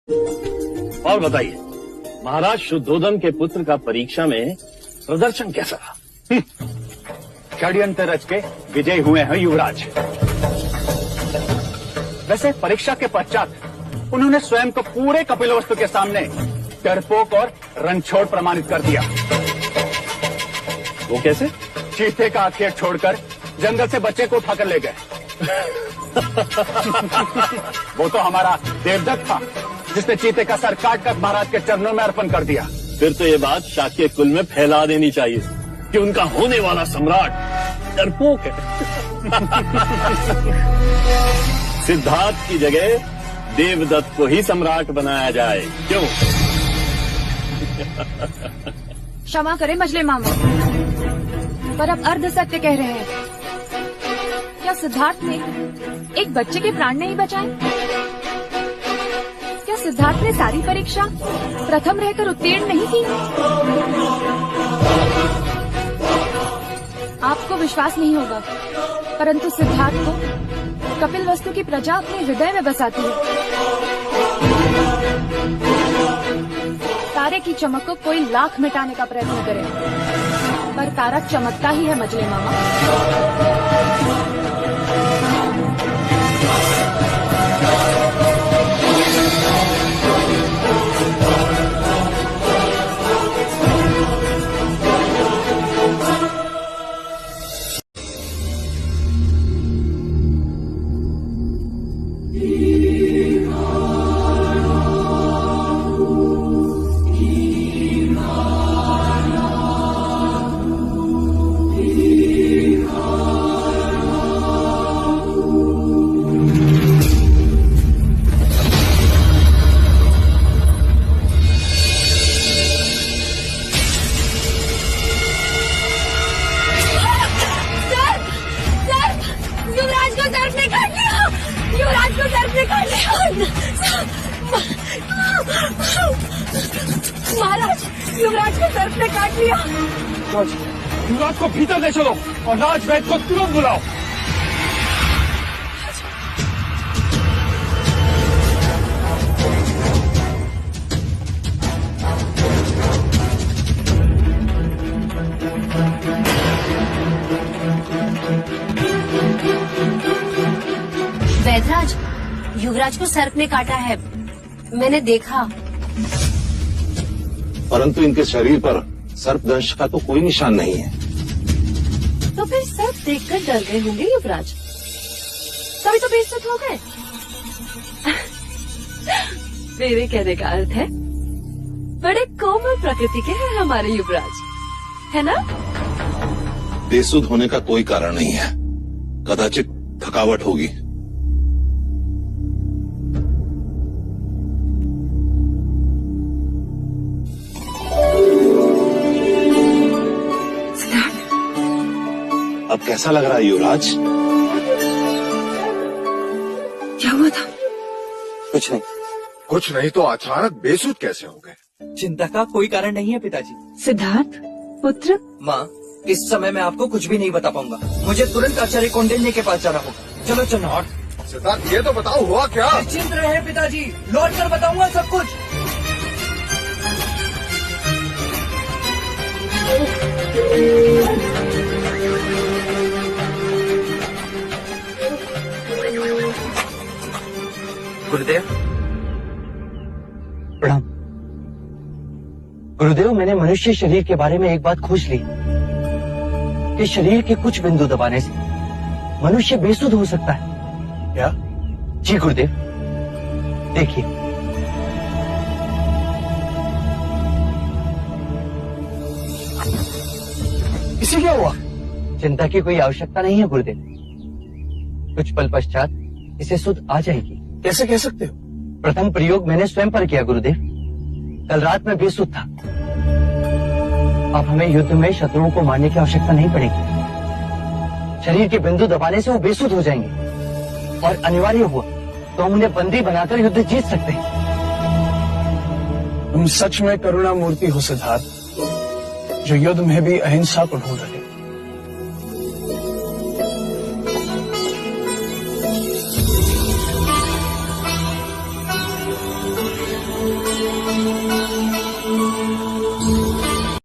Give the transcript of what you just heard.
और बताइए, महाराज शुद्धोधन के पुत्र का परीक्षा में प्रदर्शन कैसा रहा? षड्यंत्र रच के विजय हुए हैं युवराज। वैसे परीक्षा के पश्चात उन्होंने स्वयं को पूरे कपिलवस्तु के सामने डरपोक और रणछोड़ प्रमाणित कर दिया। वो कैसे? चीते का आखेट छोड़कर जंगल से बच्चे को उठाकर ले गए। वो तो हमारा देवदत्त था जिसने चीते का सर काटकर महाराज के चरणों में अर्पण कर दिया। फिर तो ये बात शाक्य कुल में फैला देनी चाहिए कि उनका होने वाला सम्राट डरपोक है। सिद्धार्थ की जगह देवदत्त को ही सम्राट बनाया जाए, क्यों? क्षमा करें मजले मामा, पर अब अर्ध सत्य कह रहे हैं। क्या सिद्धार्थ ने एक बच्चे के प्राण नहीं बचाए? क्या सिद्धार्थ ने सारी परीक्षा प्रथम रहकर उत्तीर्ण नहीं की? आपको विश्वास नहीं होगा, परंतु सिद्धार्थ को कपिलवस्तु की प्रजा अपने हृदय में बसाती है। तारे की चमक को कोई लाख मिटाने का प्रयत्न करे, पर तारा चमकता ही है मजले मामा। महाराज, युवराज को सर्प ने काट लिया। युवराज को भीतर ले चलो और राजवैद्य को तुरंत बुलाओ। वैदराज, युवराज को सर्प ने काटा है, मैंने देखा। परंतु इनके शरीर पर सर्पदंश का तो कोई निशान नहीं है। तो फिर सर्प देखकर डर गए होंगे युवराज, तभी तो बेइज्जत हो गए। मेरे कहने का अर्थ है बड़े कोमल प्रकृति के हैं हमारे युवराज, है ना? बेसुध होने का कोई कारण नहीं है, कदाचित थकावट होगी। अब कैसा लग रहा है युवराज? क्या हुआ था? कुछ नहीं। कुछ नहीं तो अचानक बेसुध कैसे हो गए? चिंता का कोई कारण नहीं है पिताजी। सिद्धार्थ पुत्र। माँ, इस समय मैं आपको कुछ भी नहीं बता पाऊंगा। मुझे तुरंत आचार्य कौंडिन्य के पास जाना होगा। चलो चलो। सिद्धार्थ, ये तो बताओ हुआ क्या? निश्चिंत रहे पिताजी, लौट कर बताऊंगा सब कुछ। गुरुदेव प्रणाम। गुरुदेव, मैंने मनुष्य शरीर के बारे में एक बात खोज ली कि शरीर के कुछ बिंदु दबाने से मनुष्य बेसुध हो सकता है। क्या? जी गुरुदेव, देखिए। इसे क्या हुआ? चिंता की कोई आवश्यकता नहीं है गुरुदेव, कुछ पल पश्चात इसे सुध आ जाएगी। कैसे कह सकते हो? प्रथम प्रयोग मैंने स्वयं पर किया गुरुदेव। कल रात में बेसुध था। अब हमें युद्ध में शत्रुओं को मारने की आवश्यकता नहीं पड़ेगी। शरीर के बिंदु दबाने से वो बेसुध हो जाएंगे और अनिवार्य हुआ तो हम उन्हें बंदी बनाकर युद्ध जीत सकते हैं। तुम सच में करुणा मूर्ति हो सिद्धार्थ, जो युद्ध में भी अहिंसा को ढूंढ रहे।